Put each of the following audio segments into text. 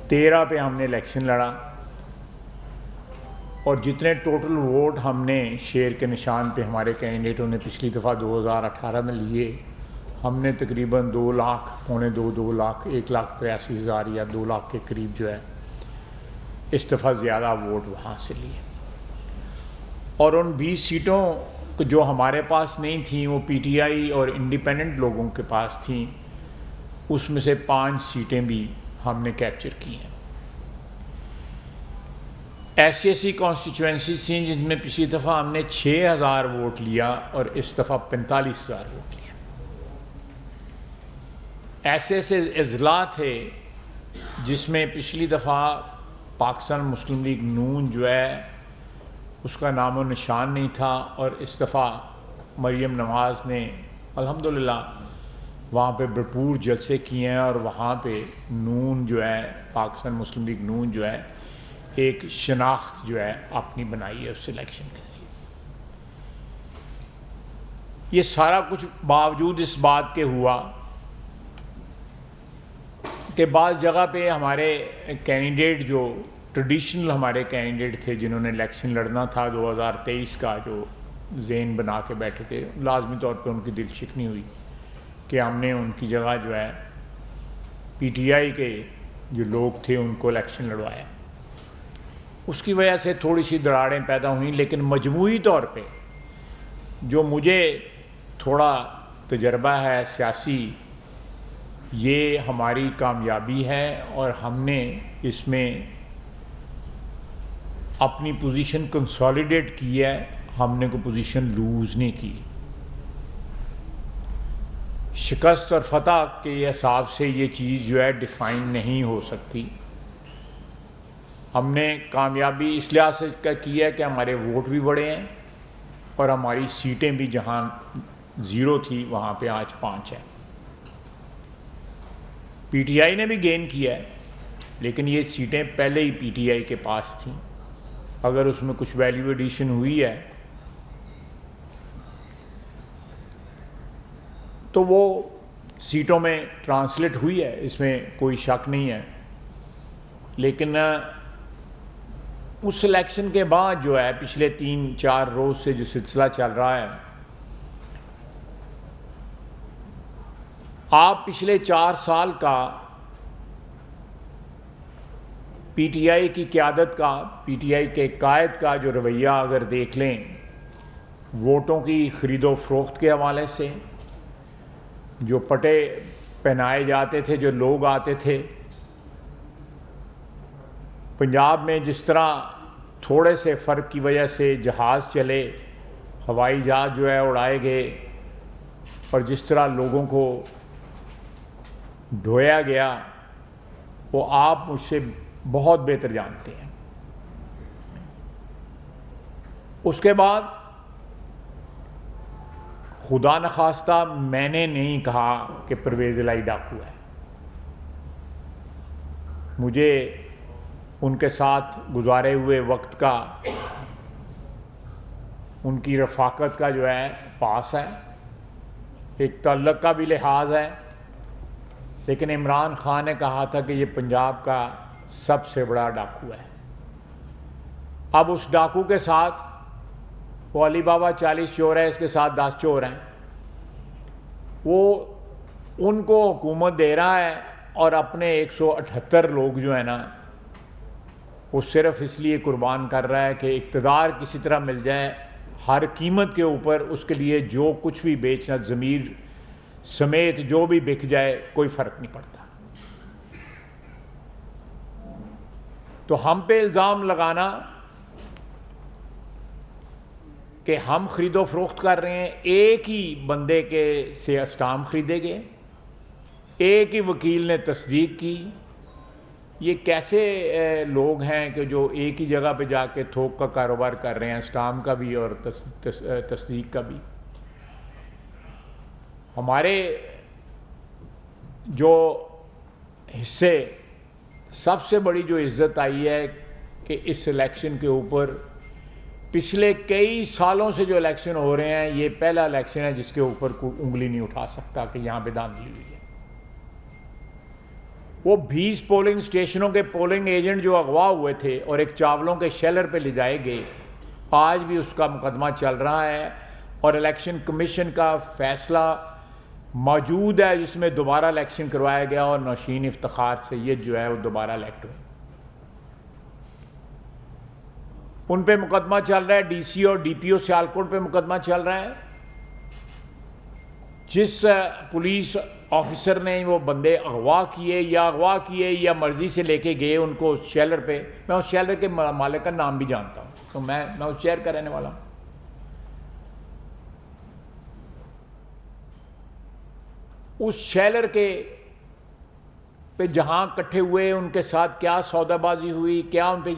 13 پہ ہم نے الیکشن لڑا اور جتنے ٹوٹل ووٹ ہم نے شیر کے نشان پہ ہمارے کینڈیڈیٹوں نے پچھلی دفعہ 2018 میں لیے، ہم نے تقریباً 2 لاکھ، 2 لاکھ 1,83,000 یا 2 لاکھ کے قریب جو ہے اس دفعہ زیادہ ووٹ وہاں سے لیے۔ اور ان 20 سیٹوں جو ہمارے پاس نہیں تھیں وہ پی ٹی آئی اور انڈیپینڈنٹ لوگوں کے پاس تھیں، اس میں سے 5 سیٹیں بھی ہم نے کیپچر کی ہیں۔ ایسی کانسٹیچوئنسیز تھیں جن میں پچھلی دفعہ ہم نے 6,000 ووٹ لیا اور اس دفعہ 45,000 ووٹ لیا۔ ایسے اضلاع تھے جس میں پچھلی دفعہ پاکستان مسلم لیگ نون جو ہے اس کا نام و نشان نہیں تھا، اور اس دفعہ مریم نواز نے الحمدللہ وہاں پہ بھرپور جلسے کیے ہیں، اور وہاں پہ نون جو ہے، پاکستان مسلم لیگ نون جو ہے، ایک شناخت جو ہے اپنی بنائی ہے اس الیکشن کے ذریعے۔ یہ سارا کچھ باوجود اس بات کے ہوا کہ بعض جگہ پہ ہمارے کینڈیڈیٹ جو ٹریڈیشنل ہمارے کینڈیڈیٹ تھے جنہوں نے الیکشن لڑنا تھا 2023 کا، جو ذہن بنا کے بیٹھے تھے، لازمی طور پہ ان کی دل شکنی ہوئی کہ ہم نے ان کی جگہ جو ہے پی ٹی آئی کے جو لوگ تھے ان کو الیکشن لڑوایا۔ اس کی وجہ سے تھوڑی سی دراڑیں پیدا ہوئیں، لیکن مجموعی طور پہ جو مجھے تھوڑا تجربہ ہے سیاسی، یہ ہماری کامیابی ہے، اور ہم نے اس میں اپنی پوزیشن کنسالیڈیٹ کی ہے، ہم نے کوئی پوزیشن لوز نہیں کی۔ شکست اور فتح کے حساب سے یہ چیز جو ہے ڈیفائن نہیں ہو سکتی۔ ہم نے کامیابی اس لحاظ سے کی ہے کہ ہمارے ووٹ بھی بڑے ہیں اور ہماری سیٹیں بھی جہاں 0 تھی وہاں پہ آج 5 ہیں۔ پی ٹی آئی نے بھی گین کیا ہے، لیکن یہ سیٹیں پہلے ہی پی ٹی آئی کے پاس تھیں، اگر اس میں کچھ ویلیو ایڈیشن ہوئی ہے تو وہ سیٹوں میں ٹرانسلیٹ ہوئی ہے، اس میں کوئی شک نہیں ہے۔ لیکن اس الیکشن کے بعد جو ہے پچھلے 3-4 روز سے جو سلسلہ چل رہا ہے، آپ پچھلے 4 سال کا پی ٹی آئی کی قیادت کا، پی ٹی آئی کے قائد کا جو رویہ اگر دیکھ لیں، ووٹوں کی خرید و فروخت کے حوالے سے، جو پٹے پہنائے جاتے تھے، جو لوگ آتے تھے، پنجاب میں جس طرح تھوڑے سے فرق کی وجہ سے جہاز چلے، ہوائی جہاز جو ہے اڑائے گئے، اور جس طرح لوگوں کو ڈھویا گیا، وہ آپ مجھ سے بہت بہتر جانتے ہیں۔ اس کے بعد خدا نخواستہ میں نے نہیں کہا کہ پرویز الہی ڈاکو ہے، مجھے ان کے ساتھ گزارے ہوئے وقت کا، ان کی رفاقت کا جو ہے پاس ہے، ایک تعلق کا بھی لحاظ ہے، لیکن عمران خان نے کہا تھا کہ یہ پنجاب کا سب سے بڑا ڈاکو ہے۔ اب اس ڈاکو کے ساتھ وہ علی بابا 40 چور ہے، اس کے ساتھ 10 چور ہیں، وہ ان کو حکومت دے رہا ہے، اور اپنے 178 لوگ جو ہیں نا، وہ صرف اس لیے قربان کر رہا ہے کہ اقتدار کسی طرح مل جائے، ہر قیمت کے اوپر اس کے لیے جو کچھ بھی بیچنا، ضمیر سمیت جو بھی بک جائے، کوئی فرق نہیں پڑتا۔ تو ہم پہ الزام لگانا کہ ہم خرید و فروخت کر رہے ہیں، ایک ہی بندے کے سے اسٹامپ خریدے گئے، ایک ہی وکیل نے تصدیق کی، یہ کیسے لوگ ہیں کہ جو ایک ہی جگہ پہ جا کے تھوک کا کاروبار کر رہے ہیں، اسٹامپ کا بھی اور تصدیق کا بھی۔ ہمارے جو حصے سب سے بڑی جو عزت آئی ہے کہ اس الیکشن کے اوپر پچھلے کئی سالوں سے جو الیکشن ہو رہے ہیں، یہ پہلا الیکشن ہے جس کے اوپر کوئی انگلی نہیں اٹھا سکتا کہ یہاں پہ دھاندلی ہوئی ہے۔ وہ 20 پولنگ اسٹیشنوں کے پولنگ ایجنٹ جو اغوا ہوئے تھے اور ایک چاولوں کے شیلر پہ لے جائے گئے، آج بھی اس کا مقدمہ چل رہا ہے، اور الیکشن کمیشن کا فیصلہ موجود ہے جس میں دوبارہ الیکشن کروایا گیا اور نوشین افتخار سید جو ہے وہ دوبارہ الیکٹ ہوئے۔ ان پہ مقدمہ چل رہا ہے، ڈی سی اور ڈی پی او سیالکوٹ پہ مقدمہ چل رہا ہے۔ جس پولیس آفیسر نے وہ بندے اغوا کیے یا مرضی سے لے کے گئے ان کو اس شیلر پہ، میں اس شیلر کے مالک کا نام بھی جانتا ہوں، تو میں اس شہر کا رہنے والا ہوں۔ اس شیلر کے پہ جہاں اکٹھے ہوئے، ان کے ساتھ کیا سودا بازی ہوئی، کیا ان پہ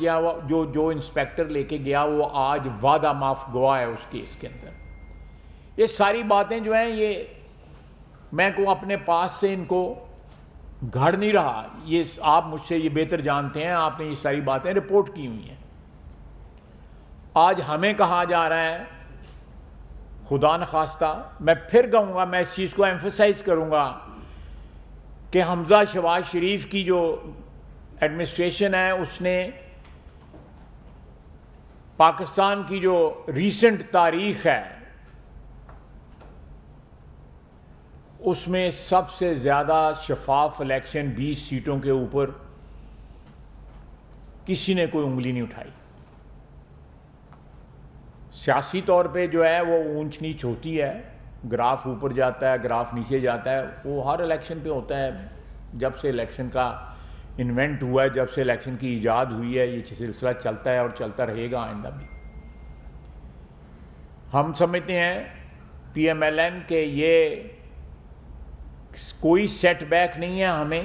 جو انسپیکٹر لے کے گیا وہ آج وعدہ معاف گواہ ہے اس کیس کے اندر۔ یہ ساری باتیں جو ہیں یہ میں کو اپنے پاس سے ان کو گھڑ نہیں رہا، یہ آپ مجھ سے یہ بہتر جانتے ہیں، آپ نے یہ ساری باتیں رپورٹ کی ہوئی ہیں۔ آج ہمیں کہا جا رہا ہے، خدا نخواستہ میں پھر کہوں گا، میں اس چیز کو ایمفسائز کروں گا کہ حمزہ شہباز شریف کی جو ایڈمنسٹریشن ہے اس نے پاکستان کی جو ریسنٹ تاریخ ہے اس میں سب سے زیادہ شفاف الیکشن 20 سیٹوں کے اوپر کسی نے کوئی انگلی نہیں اٹھائی۔ سیاسی طور پہ جو ہے وہ اونچ نیچ ہوتی ہے، گراف اوپر جاتا ہے، گراف نیچے جاتا ہے، وہ ہر الیکشن پہ ہوتا ہے۔ جب سے الیکشن کا انوینٹ ہوا ہے، جب سے الیکشن کی ایجاد ہوئی ہے، یہ سلسلہ چلتا ہے اور چلتا رہے گا آئندہ بھی۔ ہم سمجھتے ہیں پی ایم ایل این کہ یہ کوئی سیٹ بیک نہیں ہے، ہمیں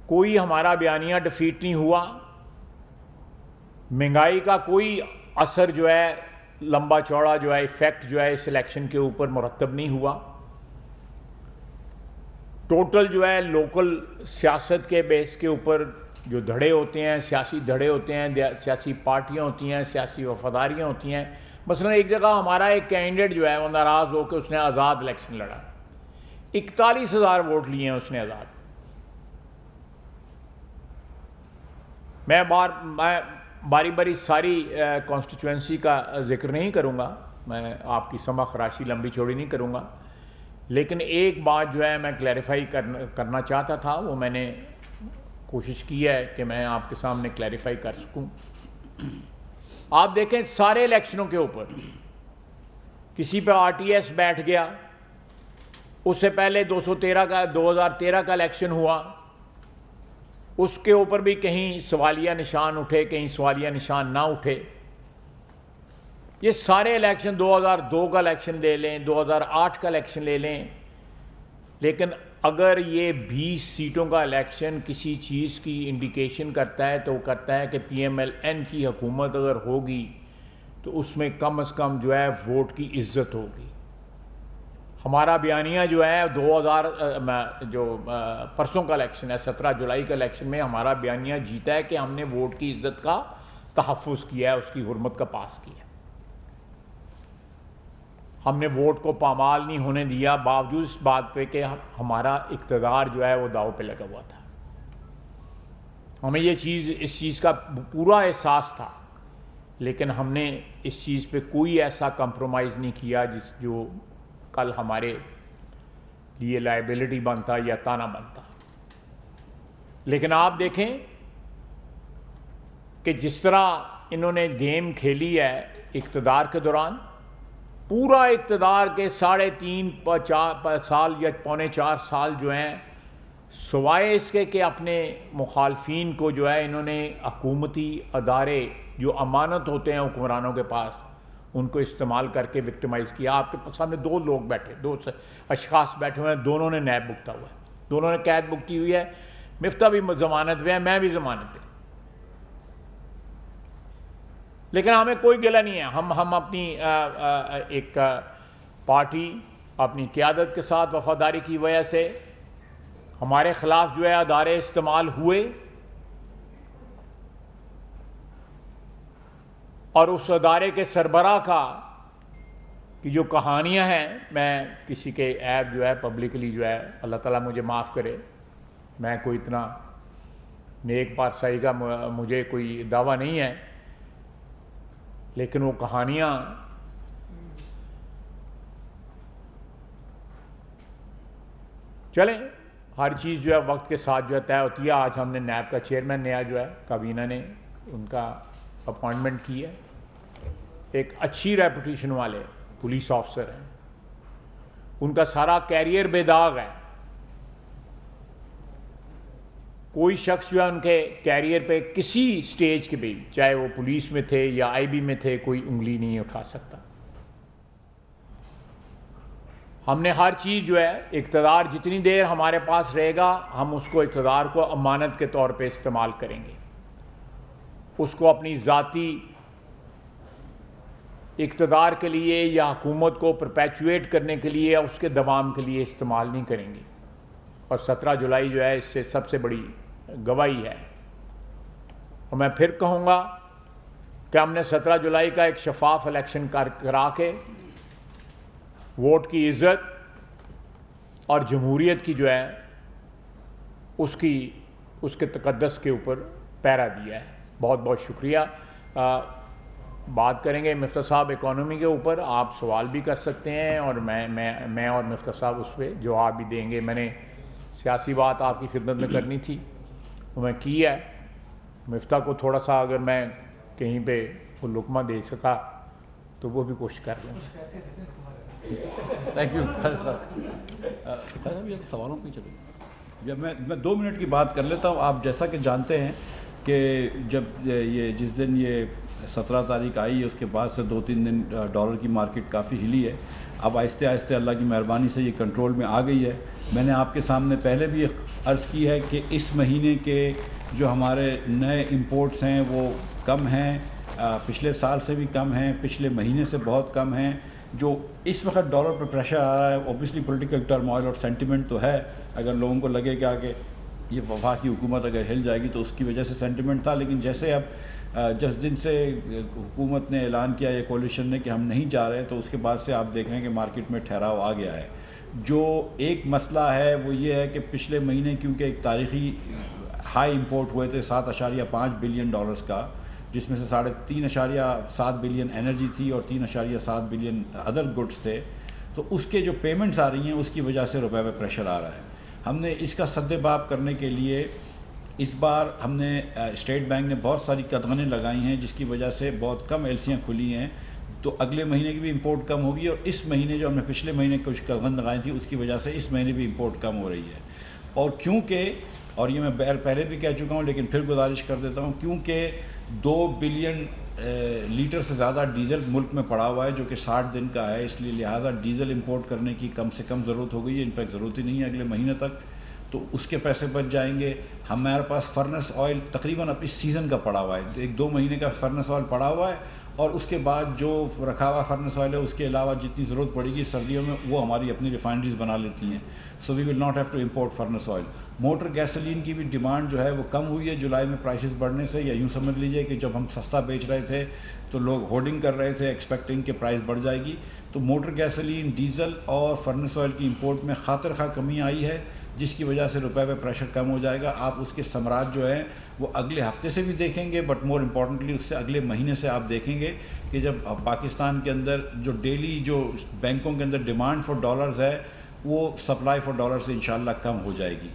کوئی ہمارا بیانیہ ڈیفیٹ نہیں ہوا، مہنگائی کا کوئی اثر جو ہے لمبا چوڑا جو ہے ایفیکٹ جو ہے اس الیکشن کے اوپر مرتب نہیں ہوا۔ ٹوٹل جو ہے لوکل سیاست کے بیس کے اوپر جو دھڑے ہوتے ہیں، سیاسی دھڑے ہوتے ہیں، سیاسی پارٹیاں ہوتی ہیں، سیاسی وفاداریاں ہوتی ہیں۔ مثلا ایک جگہ ہمارا ایک کینڈیڈیٹ جو ہے وہ ناراض ہو کے اس نے آزاد الیکشن لڑا، 41,000 ووٹ لیے ہیں اس نے آزاد۔ میں باری باری ساری کانسٹیچوئنسی کا ذکر نہیں کروں گا، میں آپ کی سمع خراشی لمبی چوڑی نہیں کروں گا، لیکن ایک بات جو ہے میں کلیریفائی کرنا چاہتا تھا، وہ میں نے کوشش کی ہے کہ میں آپ کے سامنے کلیریفائی کر سکوں۔ آپ دیکھیں سارے الیکشنوں کے اوپر کسی پہ آر ٹی ایس بیٹھ گیا، اس سے پہلے 2013 کا الیکشن ہوا، اس کے اوپر بھی کہیں سوالیہ نشان اٹھے، کہیں سوالیہ نشان نہ اٹھے۔ یہ سارے الیکشن 2002 کا الیکشن لے لیں، 2008 کا الیکشن لے لیں، لیکن اگر یہ 20 سیٹوں کا الیکشن کسی چیز کی انڈیکیشن کرتا ہے تو وہ کرتا ہے کہ پی ایم ایل این کی حکومت اگر ہوگی تو اس میں کم از کم جو ہے ووٹ کی عزت ہوگی۔ ہمارا بیانیہ جو ہے پرسوں کا الیکشن ہے، 17 جولائی کا الیکشن میں ہمارا بیانیہ جیتا ہے کہ ہم نے ووٹ کی عزت کا تحفظ کیا ہے، اس کی حرمت کا پاس کیا ہے۔ ہم نے ووٹ کو پامال نہیں ہونے دیا، باوجود اس بات پہ کہ ہمارا اقتدار جو ہے وہ داؤ پہ لگا ہوا تھا۔ ہمیں اس چیز کا پورا احساس تھا، لیکن ہم نے اس چیز پہ کوئی ایسا کمپرومائز نہیں کیا جو کل ہمارے لیے لائبلٹی بنتا یا تانا بنتا۔ لیکن آپ دیکھیں کہ جس طرح انہوں نے گیم کھیلی ہے اقتدار کے دوران، پورا اقتدار کے 3.5 سال یا 3.25 سال جو ہیں، سوائے اس کے کہ اپنے مخالفین کو جو ہے انہوں نے حکومتی ادارے جو امانت ہوتے ہیں حکمرانوں کے پاس ان کو استعمال کر کے وکٹمائز کیا۔ آپ کے سامنے 2 لوگ بیٹھے، 2 اشخاص بیٹھے ہوئے ہیں، دونوں نے نیب بکتا ہوا ہے، دونوں نے قید بکتی ہوئی ہے، مفتہ بھی ضمانت پہ ہے، میں بھی ضمانت پہ۔ لیکن ہمیں کوئی گلہ نہیں ہے، ہم اپنی ایک پارٹی اپنی قیادت کے ساتھ وفاداری کی وجہ سے ہمارے خلاف جو ہے ادارے استعمال ہوئے، اور اس ادارے کے سربراہ کا کی جو کہانیاں ہیں، میں کسی کے عیب جو ہے پبلکلی جو ہے اللہ تعالیٰ مجھے معاف کرے، میں کوئی اتنا نیک پارسائی کا مجھے کوئی دعویٰ نہیں ہے، لیکن وہ کہانیاں چلیں، ہر چیز جو ہے وقت کے ساتھ جو ہے طے ہوتی ہے. آج ہم نے نیب کا چیئرمین نیا جو ہے کابینہ نے ان کا اپوائنٹمنٹ کی ہے. ایک اچھی ریپوٹیشن والے پولیس آفسر ہیں، ان کا سارا کیریئر بے داغ ہے. کوئی شخص جو ہے ان کے کیریئر پہ کسی سٹیج کے بھی، چاہے وہ پولیس میں تھے یا آئی بی میں تھے، کوئی انگلی نہیں اٹھا سکتا. ہم نے ہر چیز جو ہے، اقتدار جتنی دیر ہمارے پاس رہے گا ہم اس کو اقتدار کو امانت کے طور پہ استعمال کریں گے. اس کو اپنی ذاتی اقتدار کے لیے یا حکومت کو پرپیچویٹ کرنے کے لیے یا اس کے دوام کے لیے استعمال نہیں کریں گے. اور 17 جولائی جو ہے اس سے سب سے بڑی گواہی ہے. اور میں پھر کہوں گا کہ ہم نے 17 جولائی کا ایک شفاف الیکشن کرا کے ووٹ کی عزت اور جمہوریت کی جو ہے اس کے تقدس کے اوپر پہرا دیا ہے. بہت بہت شکریہ. بات کریں گے مفتیٰ صاحب اکانومی کے اوپر، آپ سوال بھی کر سکتے ہیں اور میں اور مفتیٰ صاحب اس پہ جواب بھی دیں گے. میں نے سیاسی بات آپ کی خدمت میں کرنی تھی وہ میں کی ہے. مفتیٰ کو تھوڑا سا اگر میں کہیں پہ وہ لقمہ دے سکا تو وہ بھی کوشش کر لیں. تھینک یو صاحب. یہ سوالوں پہ چلو، میں 2 منٹ کی بات کر لیتا ہوں. آپ جیسا کہ جانتے ہیں کہ جب یہ جس دن یہ 17 تاریخ آئی ہے اس کے بعد سے 2-3 دن ڈالر کی مارکیٹ کافی ہلی ہے. اب آہستہ آہستہ اللہ کی مہربانی سے یہ کنٹرول میں آ گئی ہے. میں نے آپ کے سامنے پہلے بھی عرض کی ہے کہ اس مہینے کے جو ہمارے نئے امپورٹس ہیں وہ کم ہیں، پچھلے سال سے بھی کم ہیں، پچھلے مہینے سے بہت کم ہیں. جو اس وقت ڈالر پر پریشر آ رہا ہے اوبیسلی پولیٹیکل ٹرموائل اور سینٹیمنٹ تو ہے. اگر لوگوں کو لگے گا کہ یہ وفاقی حکومت اگر ہل جائے گی تو اس کی وجہ سے سینٹیمنٹ تھا، لیکن جیسے اب جس دن سے حکومت نے اعلان کیا یا کولیشن نے کہ ہم نہیں جا رہے تو اس کے بعد سے آپ دیکھ رہے ہیں کہ مارکیٹ میں ٹھہراؤ آ گیا ہے. جو ایک مسئلہ ہے وہ یہ ہے کہ پچھلے مہینے کیونکہ ایک تاریخی ہائی امپورٹ ہوئے تھے 7.5 بلین ڈالرز کا، جس میں سے 3.7 بلین انرجی تھی اور 3.7 بلین ادر گڈس تھے، تو اس کے جو پیمنٹس آ رہی ہیں اس کی وجہ سے روپے پہ پریشر آ رہا ہے. ہم نے اس کا سد باب کرنے کے لیے اس بار ہم نے اسٹیٹ بینک نے بہت ساری قدغنیں لگائی ہیں جس کی وجہ سے بہت کم ایلسیاں کھلی ہیں. تو اگلے مہینے کی بھی امپورٹ کم ہوگی اور اس مہینے جو ہم نے پچھلے مہینے کچھ قدغن لگائی تھی اس کی وجہ سے اس مہینے بھی امپورٹ کم ہو رہی ہے. اور کیونکہ، اور یہ میں پہلے بھی کہہ چکا ہوں لیکن پھر گزارش کر دیتا ہوں، کیونکہ 2 بلین لیٹر سے زیادہ ڈیزل ملک میں پڑا ہوا ہے جو کہ 60 دن کا ہے، اس لیے لہٰذا ڈیزل امپورٹ کرنے کی کم سے کم ضرورت ہو گئی ہے. انفیکٹ ضرورت ہی نہیں ہے اگلے مہینے تک، تو اس کے پیسے بچ جائیں گے. ہمارے پاس فرنس آئل تقریباً اپنی سیزن کا پڑا ہوا ہے، 1-2 مہینے کا فرنس آئل پڑا ہوا ہے، اور اس کے بعد جو رکھا ہوا فرنس آئل ہے اس کے علاوہ جتنی ضرورت پڑے گی سردیوں میں وہ ہماری اپنی ریفائنریز بنا لیتی ہیں. So we will not have to import furnace oil. Motor gasoline کی بھی ڈیمانڈ جو ہے وہ کم ہوئی ہے جولائی میں پرائسز بڑھنے سے، یا یوں سمجھ لیجئے کہ جب ہم سستا بیچ رہے تھے تو لوگ ہولڈنگ کر رہے تھے ایکسپیکٹنگ کہ پرائس بڑھ جائے گی. تو موٹر گیسولین، ڈیزل اور فرنس آئل کی امپورٹ میں خاطر خواہ کمی آئی ہے جس کی وجہ سے روپے پہ پریشر کم ہو جائے گا. آپ اس کے ثمرات جو ہیں وہ اگلے ہفتے سے بھی دیکھیں گے، بٹ مور امپورٹنٹلی اس سے اگلے مہینے سے آپ دیکھیں گے کہ جب پاکستان کے اندر جو ڈیلی جو بینکوں کے اندر ڈیمانڈ فار ڈالرز ہے وہ سپلائی فار ڈالر سے انشاءاللہ کم ہو جائے گی.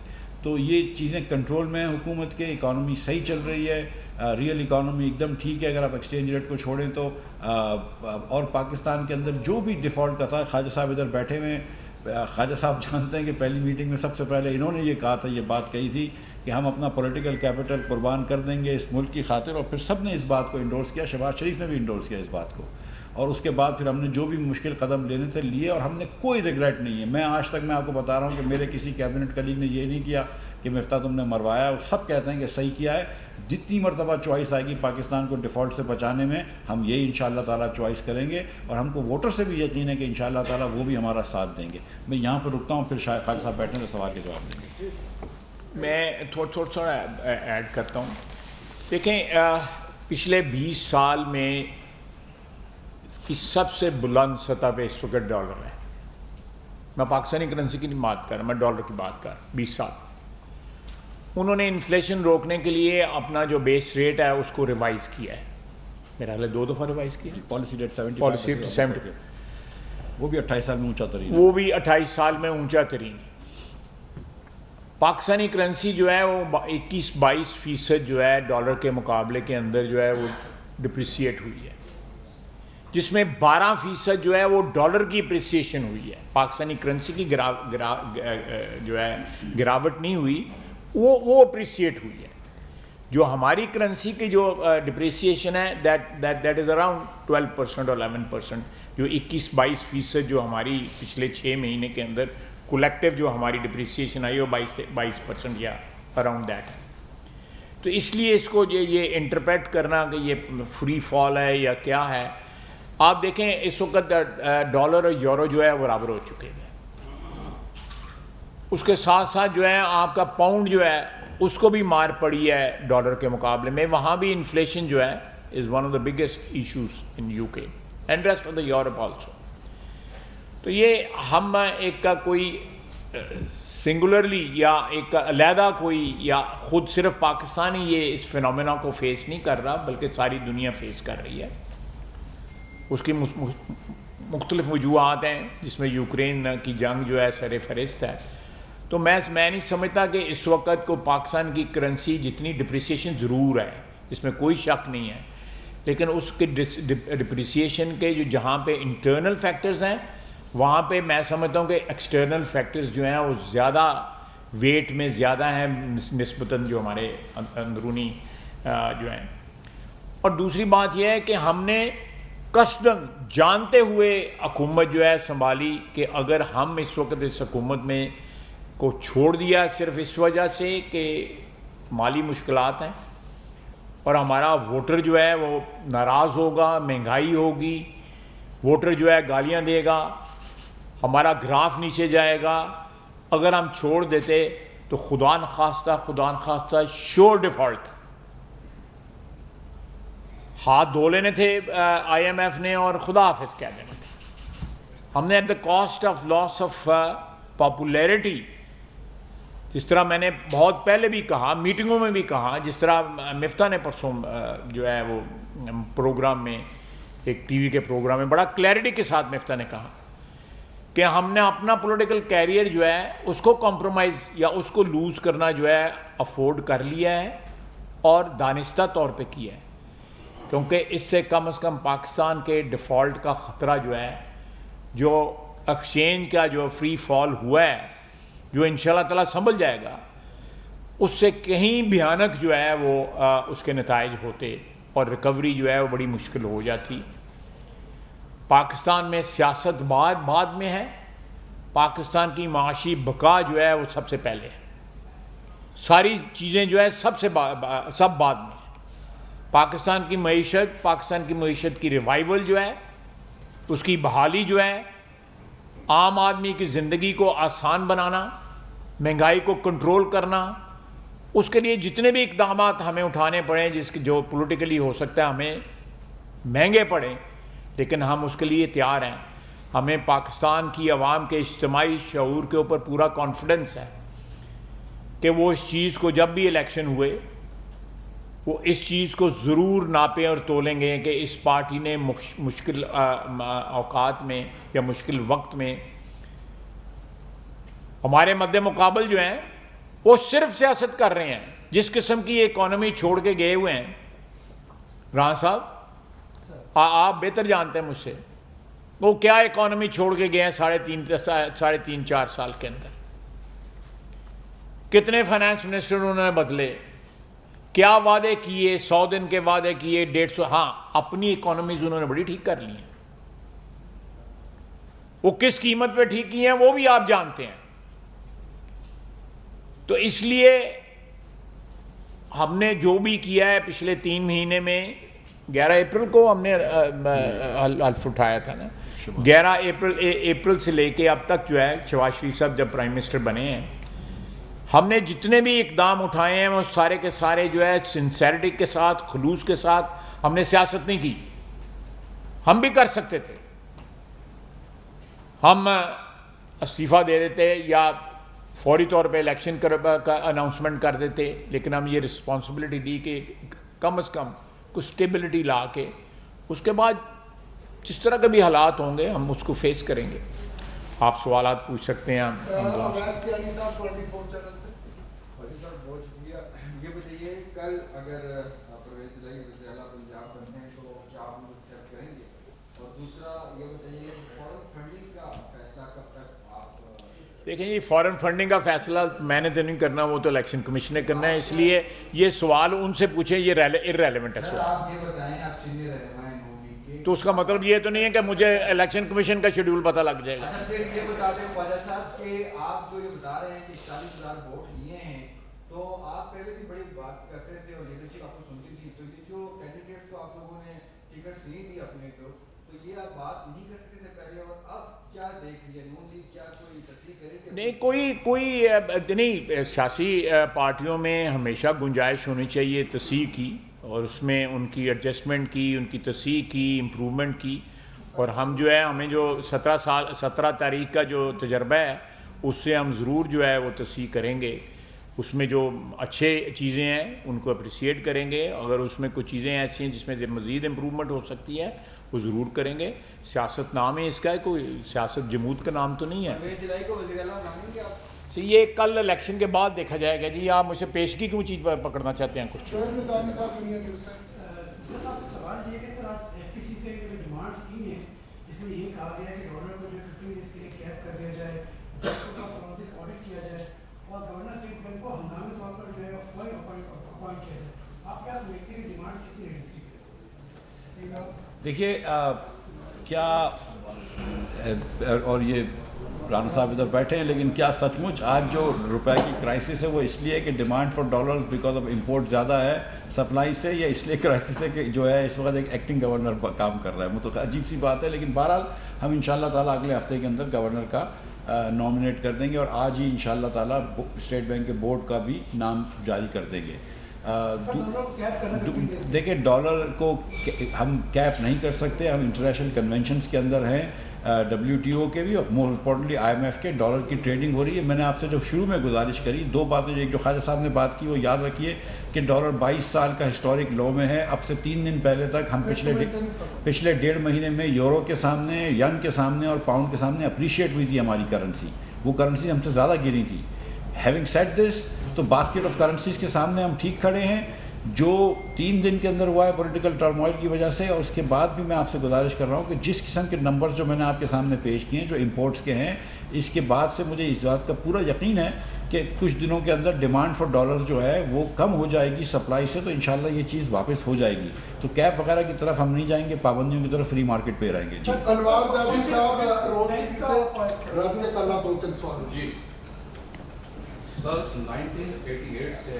تو یہ چیزیں کنٹرول میں ہیں حکومت کے. اکانومی صحیح چل رہی ہے، ریئل اکانومی ایک دم ٹھیک ہے اگر آپ ایکسچینج ریٹ کو چھوڑیں تو. اور پاکستان کے اندر جو بھی ڈیفالٹ کا تھا، خواجہ صاحب ادھر بیٹھے ہوئے، خواجہ صاحب جانتے ہیں کہ پہلی میٹنگ میں سب سے پہلے انہوں نے یہ کہا تھا، یہ بات کہی تھی کہ ہم اپنا پولیٹیکل کیپٹل قربان کر دیں گے اس ملک کی خاطر، اور پھر سب نے اس بات کو انڈورس کیا. شہباز شریف نے بھی انڈورس کیا اس بات کو، اور اس کے بعد پھر ہم نے جو بھی مشکل قدم لینے تھے لیے، اور ہم نے کوئی ریگریٹ نہیں ہے. میں آج تک میں آپ کو بتا رہا ہوں کہ میرے کسی کیبنٹ کلیگ نے یہ نہیں کیا کہ مفتیٰ تم نے مروایا، اور سب کہتے ہیں کہ صحیح کیا ہے. جتنی مرتبہ چوائس آئے گی پاکستان کو ڈیفالٹ سے بچانے میں ہم یہی انشاءاللہ تعالیٰ چوائس کریں گے، اور ہم کو ووٹر سے بھی یقین ہے کہ انشاءاللہ تعالیٰ وہ بھی ہمارا ساتھ دیں گے. میں یہاں پر رکتا ہوں، پھر شاید خالد صاحب بیٹھنے تو سوال کے جواب دیں گے. میں تھوڑا ایڈ کرتا ہوں. دیکھیں، پچھلے 20 سال میں کی سب سے بلند سطح پہ اس وقت ڈالر ہے. میں پاکستانی کرنسی کی نہیں بات کر رہا، میں ڈالر کی بات کر رہا ہوں. 20 سال انہوں نے انفلیشن روکنے کے لیے اپنا جو بیس ریٹ ہے اس کو ریوائز کیا ہے، میرا خیال ہے 2 دفعہ ریوائز کیا ہے، پالیسی ریٹ 75 پالیسی 70، وہ بھی 28 سال میں اونچا ترین، وہ بھی 28 سال میں اونچا ترین۔ پاکستانی کرنسی جو ہے وہ 21-22% جو ہے ڈالر کے مقابلے کے اندر جو ہے وہ ڈپریسیٹ ہوئی ہے، جس میں 12% جو ہے وہ ڈالر کی اپریسیشن ہوئی ہے، پاکستانی کرنسی کی جو ہے گراوٹ نہیں ہوئی، وہ اپریسیٹ ہوئی ہے۔ جو ہماری کرنسی کی جو ڈپریسیشن ہے دیٹ از اراؤنڈ 12% اور 11%، جو 21-22% جو ہماری پچھلے 6 مہینے کے اندر کولیکٹیو جو ہماری ڈپریسیشن آئی وہ 22% یا اراؤنڈ دیٹ ہے۔ تو اس لیے اس کو یہ انٹرپریٹ کرنا کہ یہ فری فال ہے یا کیا ہے، آپ دیکھیں اس وقت ڈالر اور یورو جو ہے برابر ہو چکے ہیں، اس کے ساتھ ساتھ جو ہے آپ کا پاؤنڈ جو ہے اس کو بھی مار پڑی ہے ڈالر کے مقابلے میں، وہاں بھی انفلیشن جو ہے is one of the biggest issues in UK and rest of the Europe also. تو یہ ہم ایک کا کوئی سنگولرلی یا ایک علیحدہ کوئی یا خود صرف پاکستان ہی یہ اس فینومینا کو فیس نہیں کر رہا، بلکہ ساری دنیا فیس کر رہی ہے۔ اس کی مختلف وجوہات ہیں، جس میں یوکرین کی جنگ جو ہے سر فہرست ہے۔ تو میں نہیں سمجھتا کہ اس وقت کو پاکستان کی کرنسی جتنی ڈپریسیشن ضرور ہے، اس میں کوئی شک نہیں ہے، لیکن اس کے ڈپریسیشن کے جو جہاں پہ انٹرنل فیکٹرز ہیں وہاں پہ میں سمجھتا ہوں کہ ایکسٹرنل فیکٹرز جو ہیں وہ زیادہ ویٹ میں زیادہ ہیں نسبتاً جو ہمارے اندرونی جو ہیں۔ اور دوسری بات یہ ہے کہ ہم نے قصداً جانتے ہوئے حکومت جو ہے سنبھالی کہ اگر ہم اس وقت اس حکومت میں کو چھوڑ دیا صرف اس وجہ سے کہ مالی مشکلات ہیں اور ہمارا ووٹر جو ہے وہ ناراض ہوگا، مہنگائی ہوگی، ووٹر جو ہے گالیاں دے گا، ہمارا گراف نیچے جائے گا، اگر ہم چھوڑ دیتے تو خدا نخواستہ شور ڈیفالٹ ہاتھ دھو لینے تھے آئی ایم ایف نے اور خدا حافظ کہہ دینے تھے۔ ہم نے at the cost of loss of popularity, جس طرح میں نے بہت پہلے بھی کہا، میٹنگوں میں بھی کہا، جس طرح مفتاح نے پرسوں جو ہے وہ پروگرام میں ایک ٹی وی کے پروگرام میں بڑا کلیئرٹی کے ساتھ مفتاح نے کہا کہ ہم نے اپنا پولیٹیکل کیریئر جو ہے اس کو کمپرومائز یا اس کو لوز کرنا جو ہے افورڈ کر لیا ہے اور دانستہ طور پہ کیا ہے، کیونکہ اس سے کم از کم پاکستان کے ڈیفالٹ کا خطرہ جو ہے، جو ایکسچینج کا جو فری فال ہوا ہے، جو انشاءاللہ تعالیٰ سنبھل جائے گا، اس سے کہیں بھیانک جو ہے وہ اس کے نتائج ہوتے اور ریکوری جو ہے وہ بڑی مشکل ہو جاتی۔ پاکستان میں سیاست بعد میں ہے، پاکستان کی معاشی بقا جو ہے وہ سب سے پہلے ہے، ساری چیزیں جو ہے سب بعد میں ہے۔ پاکستان کی معیشت کی ریوائیول جو ہے، اس کی بحالی جو ہے، عام آدمی کی زندگی کو آسان بنانا، مہنگائی کو کنٹرول کرنا، اس کے لیے جتنے بھی اقدامات ہمیں اٹھانے پڑیں، جو پولیٹیکلی ہو سکتا ہے ہمیں مہنگے پڑیں، لیکن ہم اس کے لیے تیار ہیں۔ ہمیں پاکستان کی عوام کے اجتماعی شعور کے اوپر پورا کانفیڈنس ہے کہ وہ اس چیز کو جب بھی الیکشن ہوئے وہ اس چیز کو ضرور ناپیں اور تولیں گے کہ اس پارٹی نے مشکل اوقات میں یا مشکل وقت میں ہمارے مد مقابل جو ہیں وہ صرف سیاست کر رہے ہیں۔ جس قسم کی اکانومی چھوڑ کے گئے ہوئے ہیں، رانا صاحب آپ بہتر جانتے ہیں مجھ سے، وہ کیا اکانومی چھوڑ کے گئے ہیں 3.5-4 سال کے اندر، کتنے فائنانس منسٹر انہوں نے بدلے، کیا وعدے کیے، 100 دن کے وعدے کیے، 150، ہاں اپنی اکانومیز انہوں نے بڑی ٹھیک کر لی ہیں، وہ کس قیمت پہ ٹھیک کی ہیں وہ بھی آپ جانتے ہیں۔ تو اس لیے ہم نے جو بھی کیا ہے پچھلے 3 مہینے میں، 11 اپریل کو ہم نے حلف اٹھایا تھا نا، 11 اپریل سے لے کے اب تک جو ہے شہباز شریف صاحب جب پرائم منسٹر بنے ہیں، ہم نے جتنے بھی اقدام اٹھائے ہیں وہ سارے کے سارے جو ہے سنسیرٹی کے ساتھ، خلوص کے ساتھ، ہم نے سیاست نہیں کی۔ ہم بھی کر سکتے تھے، ہم استعفیٰ دے دیتے یا فوری طور پہ الیکشن کا اناؤنسمنٹ کر دیتے، لیکن ہم یہ رسپانسبلٹی دی کہ کم از کم کچھ اسٹیبلٹی لا کے اس کے بعد جس طرح کے بھی حالات ہوں گے ہم اس کو فیس کریں گے. آپ سوالات پوچھ سکتے ہیں. یہ بتائیے کل اگر پرویز الہی وزیر اعلیٰ پنجاب بنتے ہیں تو کیا آپ لوگ ایکسیپٹ کریں گے؟ اور دوسرا یہ بتائیے فورن فنڈنگ کا فیصلہ کب تک آپ دیکھیں جی، فورن فنڈنگ کا فیصلہ میں نے تو نہیں کرنا، وہ تو الیکشن کمیشن نے کرنا ہے، اس لیے یہ سوال ان سے پوچھیں، یہ ارریلیونٹ ہے سر سوال. آپ یہ بتائیں آپ سینئر رہنما ہیں تو اس کا مطلب یہ تو نہیں ہے کہ مجھے الیکشن کمیشن کا شیڈول پتہ لگ جائے گا. اچھا پھر یہ بتا دیں خواجہ صاحب کہ آپ جو یہ بتا رہے ہیں کہ 40,000 ووٹ لیے ہیں، تو آپ پہلے بھی بڑی بات کرتے تھے اور لیڈرشپ آپ کو سنتی تھی، تو یہ جو کینڈیڈیٹس کو آپ لوگوں نے ٹکٹس نہیں دی اپنے کو، تو یہ آپ بات نہیں کر سکتے تھے پہلے، اور اب کیا دیکھ رہی ہے نون لیگ، کیا کوئی تصحیح کرے کہ نہیں، کوئی نہیں. سیاسی پارٹیوں میں ہمیشہ گنجائش ہونی چاہیے تصحیح کی، اور اس میں ان کی ایڈجسٹمنٹ کی، ان کی تصحیح کی، امپرومنٹ کی. اور ہم جو ہے ہمیں جو 17 تاریخ کا جو تجربہ ہے اس سے ہم ضرور جو ہے وہ تصحیح کریں گے. اس میں جو اچھے چیزیں ہیں ان کو اپریشیٹ کریں گے، اگر اس میں کچھ چیزیں ایسی ہیں جس میں مزید امپرومنٹ ہو سکتی ہے وہ ضرور کریں گے. سیاست نام ہے اس کا، کوئی سیاست جمود کا نام تو نہیں ہے. پرویز الہی کو وزیر اعلیٰ مانیں گے آپ؟ یہ کل الیکشن کے بعد دیکھا جائے گا. جی آپ مجھ سے پیشگی کیوں چیز پکڑنا چاہتے ہیں کچھ؟ سوال یہ کہ سر آج ایف پی سی سے جو ڈیمانڈس کی ہیں اس میں یہ کہا گیا ہے کہ ڈالر کو جو 15 ڈیز کے لیے کیپ کر دیا جائے، کا فورنسک آڈٹ کیا جائے، اور گورنر اسٹیٹ بینک کو ہنگامی طور پر جو ہے اپوائنٹ کیا جائے. آپ کیا سمجھتے ہیں کہ ڈیمانڈ کتنی ریئلسٹک ہے؟ دیکھیے کیا اور یہ رانا صاحب ادھر بیٹھے ہیں، لیکن کیا سچ مچ آج جو روپے کی کرائسس ہے وہ اس لیے کہ demand for dollars because of import زیادہ ہے سپلائی سے، یا اس لیے کرائسس ہے کہ جو ہے اس وقت ایک ایکٹنگ گورنر کام کر رہا ہے؟ وہ تو عجیب سی بات ہے. لیکن بہرحال ہم انشاءاللہ تعالیٰ اگلے ہفتے کے اندر گورنر کا نامنیٹ کر دیں گے، اور آج ہی انشاءاللہ تعالیٰ اسٹیٹ بینک کے بورڈ کا بھی نام جاری کر دیں گے. دیکھیں ڈالر کو ہم کیپ نہیں کر سکتے، ہم انٹرنیشنل کنونشنز کے اندر ہیں، WTO کے بھی، اور مور امپورٹنٹلی IMF کے. ڈالر کی ٹریڈنگ ہو رہی ہے. میں نے آپ سے جو شروع میں گزارش کری، دو باتیں ایک جو خواجہ صاحب نے بات کی وہ یاد رکھیے کہ ڈالر 22 سال کا ہسٹورک لو میں ہے. اب سے 3 دن پہلے تک ہم پچھلے 1.5 مہینے میں یورو کے سامنے، ین کے سامنے اور پاؤنڈ کے سامنے اپریشیٹ ہوئی تھی ہماری کرنسی. وہ کرنسی ہم سے زیادہ گری تھی. ہیونگ سیڈ دس، تو باسکٹ آف کرنسیز کے سامنے ہم ٹھیک کھڑے ہیں. جو 3 دن کے اندر ہوا ہے پولیٹیکل ٹرموائل کی وجہ سے، اور اس کے بعد بھی میں آپ سے گزارش کر رہا ہوں کہ جس قسم کے نمبرز جو میں نے آپ کے سامنے پیش کیے ہیں جو امپورٹس کے ہیں، اس کے بعد سے مجھے اس بات کا پورا یقین ہے کہ کچھ دنوں کے اندر ڈیمانڈ فار ڈالرز جو ہے وہ کم ہو جائے گی سپلائی سے، تو انشاءاللہ یہ چیز واپس ہو جائے گی. تو کیپ وغیرہ کی طرف ہم نہیں جائیں گے، پابندیوں کی طرف فری مارکیٹ پہ رہیں گے. جی جی سر، 1988 سے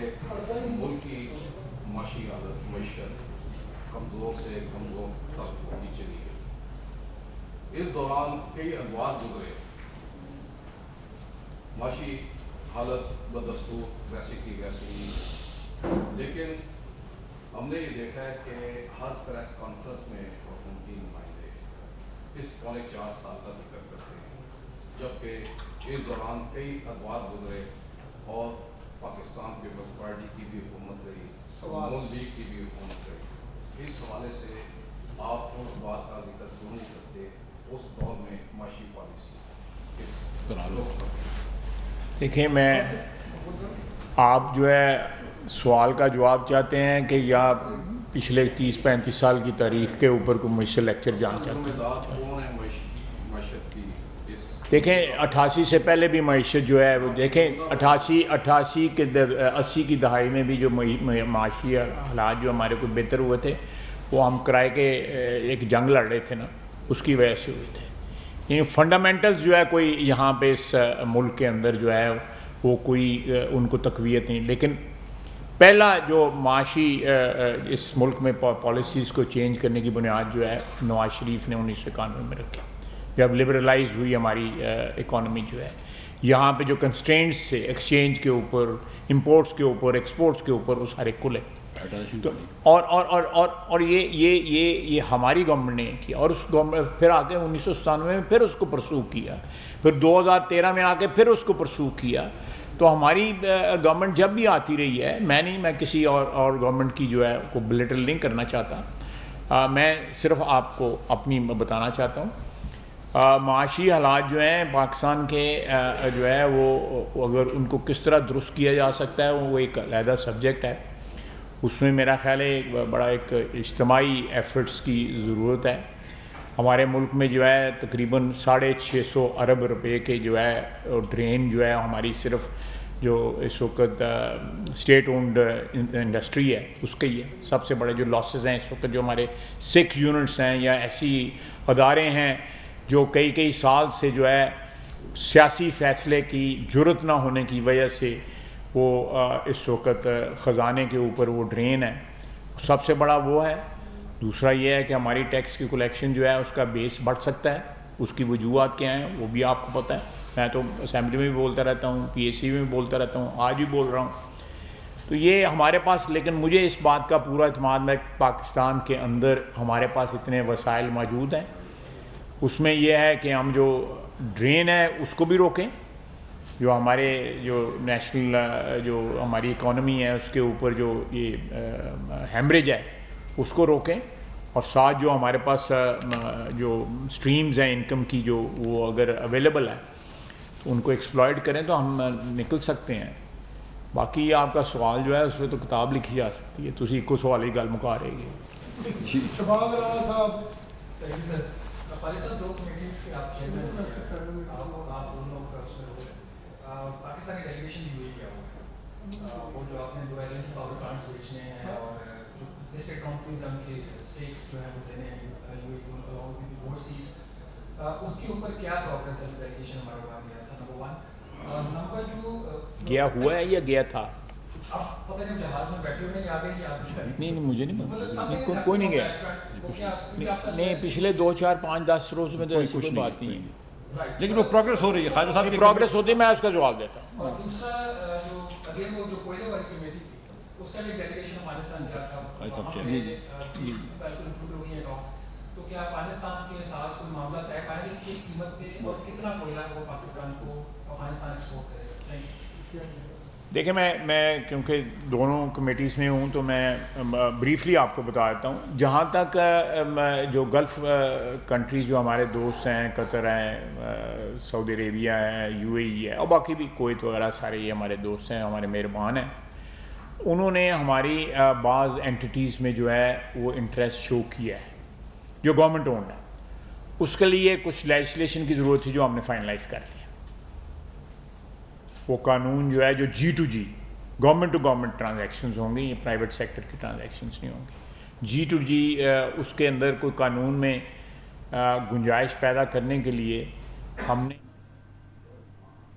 ملک کی معاشی حالت، معیشت کمزور سے کمزور تک ہوتی چلی گئی. اس دوران کئی ادوار گزرے. معاشی حالت بدستور ویسی کی ویسی ہی، لیکن ہم نے یہ دیکھا ہے کہ ہر پریس کانفرنس میں حکومتی نمائندے اس 4.5 سال کا ذکر کرتے ہیں، جبکہ اس دوران کئی ادوار گزرے اور پاکستان پیپلز پارٹی کی بھی حکومت رہی، نون لیگ کی بھی حکومت رہی. اس حوالے سے آپ اس بات کا ذکر کیوں نہیں کرتے اس دور میں معاشی پالیسی کس طرح؟ دیکھیں، میں آپ جو ہے سوال کا جواب چاہتے ہیں کہ یا پچھلے 30-35 سال کی تاریخ کے اوپر کوئی مجھ لیکچر جان چاہتے ہیں؟ دیکھیں 88 سے پہلے بھی معیشت جو ہے وہ دیکھیں 88 کے 80 کی دہائی میں بھی جو معاشی حالات جو ہمارے کو بہتر ہوئے تھے وہ ہم کرائے کے ایک جنگ لڑ رہے تھے نا، اس کی وجہ سے ہوئے تھے. یعنی فنڈامنٹلز جو ہے کوئی یہاں پہ اس ملک کے اندر جو ہے وہ کوئی ان کو تقویت نہیں. لیکن پہلا جو معاشی اس ملک میں پالیسیز کو چینج کرنے کی بنیاد جو ہے نواز شریف نے 1991 میں رکھی، جب لبرلائز ہوئی ہماری اکانومی جو ہے. یہاں پہ جو کنسٹرینٹس تھے ایکسچینج کے اوپر، امپورٹس کے اوپر، ایکسپورٹس کے اوپر، وہ سارے کھلے. اور یہ ہماری گورنمنٹ نے کیا. اور اس گورنمنٹ پھر آ کے 1997 میں پھر اس کو پرسو کیا، پھر 2013 میں آ کے پھر اس کو پرسو کیا. تو ہماری گورنمنٹ جب بھی آتی رہی ہے، میں کسی اور گورنمنٹ کی جو ہے کو بلیٹل نہیں کرنا چاہتا، میں صرف آپ کو اپنی بتانا چاہتا ہوں. معاشی حالات جو ہیں پاکستان کے جو ہے وہ اگر ان کو کس طرح درست کیا جا سکتا ہے وہ ایک علیحدہ سبجیکٹ ہے. اس میں میرا خیال ہے ایک بڑا ایک اجتماعی ایفرٹس کی ضرورت ہے. ہمارے ملک میں جو ہے تقریباً 650 ارب روپے کے جو ہے ڈرین جو ہے ہماری صرف جو اس وقت اسٹیٹ اونڈ انڈسٹری ہے اس کے ہی ہے. سب سے بڑے جو لاسز ہیں اس وقت جو ہمارے 6 یونٹس ہیں یا ایسی ادارے ہیں جو کئی سال سے جو ہے سیاسی فیصلے کی جرت نہ ہونے کی وجہ سے وہ اس وقت خزانے کے اوپر وہ ڈرین ہے. سب سے بڑا وہ ہے. دوسرا یہ ہے کہ ہماری ٹیکس کی کلیکشن جو ہے اس کا بیس بڑھ سکتا ہے. اس کی وجوہات کیا ہیں وہ بھی آپ کو پتہ ہے. میں تو اسمبلی میں بھی بولتا رہتا ہوں، پی ایس سی میں بھی بولتا رہتا ہوں، آج بھی بول رہا ہوں. تو یہ ہمارے پاس، لیکن مجھے اس بات کا پورا اعتماد ہے کہ پاکستان کے اندر ہمارے پاس اتنے وسائل موجود ہیں. اس میں یہ ہے کہ ہم جو ڈرین ہے اس کو بھی روکیں، جو ہمارے جو نیشنل جو ہماری اکانومی ہے اس کے اوپر جو یہ ہیمریج ہے اس کو روکیں، اور ساتھ جو ہمارے پاس جو سٹریمز ہیں انکم کی جو وہ اگر اویلیبل ہے تو ان کو ایکسپلائٹ کریں تو ہم نکل سکتے ہیں. باقی آپ کا سوال جو ہے اس پہ تو کتاب لکھی جا سکتی ہے. تسی ایک سوال ہی گل مکا رہے گی. شہباز رانا صاحب، دو کمیٹیز کے آپ چیئرمین، آپ دونوں کا اس میں پاکستانی ڈیلیگیشن بھی ہوئی کیا ہوا وہ جو آپ نے دو L N G power plants بیچنے ہیں اور جو لسٹڈ کمپنیز ہیں ان کے اسٹیکس جو ہیں وہ دینے ہیں یو اے کو بورڈ سیٹ، اس کے اوپر کیا پروگریس ہے جو ڈیلیگیشن ہمارا وہاں گیا تھا؟ نمبر 1. نمبر 2، گیا ہوا ہے یا گیا تھا؟ آپ پتہ نہیں جہاز میں بیٹھے ہوئے آ گئے یا نہیں مجھے نہیں پتا، کوئی نہیں گیا. نہیں پچھلے 2 4 5 10 روز میں تو ایسی کوئی بات نہیں ہے، لیکن وہ پروگریس ہو رہی ہے. خالد صاحب پروگریس ہوتی ہے، میں اس کا جواب دیتا ہوں. اور دوسرا جو اگین وہ جو کوئلے والی کمیٹی تھی اس کا بھی ڈیلیگیشن افغانستان گیا تھا، بالکل ہوئی ہے ٹاکس. تو کیا افغانستان کے ساتھ کوئی معاملہ طے پائے گا کہ کس قیمت پہ اور کتنا کوئلہ وہ پاکستان کو افغانستان ایکسپورٹ کرے گا؟ Thank you. دیکھیں میں کیونکہ دونوں کمیٹیز میں ہوں تو میں بریفلی آپ کو بتا دیتا ہوں. جہاں تک جو گلف کنٹریز جو ہمارے دوست ہیں، قطر ہیں، سعودی عربیہ ہیں، یو اے ای ہے اور باقی بھی کویت وغیرہ سارے یہ ہمارے دوست ہیں، ہمارے مہربان ہیں. انہوں نے ہماری بعض اینٹیٹیز میں جو ہے وہ انٹرسٹ شو کیا ہے جو گورنمنٹ اونڈ ہے. اس کے لیے کچھ لیجسلیشن کی ضرورت تھی جو ہم نے فائنلائز کر لی. وہ قانون جو ہے جو G2G government to government transactions ہوں گی، یہ پرائیویٹ سیکٹر کی ٹرانزیکشنز نہیں ہوں گی. G2G اس کے اندر کوئی قانون میں گنجائش پیدا کرنے کے لیے ہم نے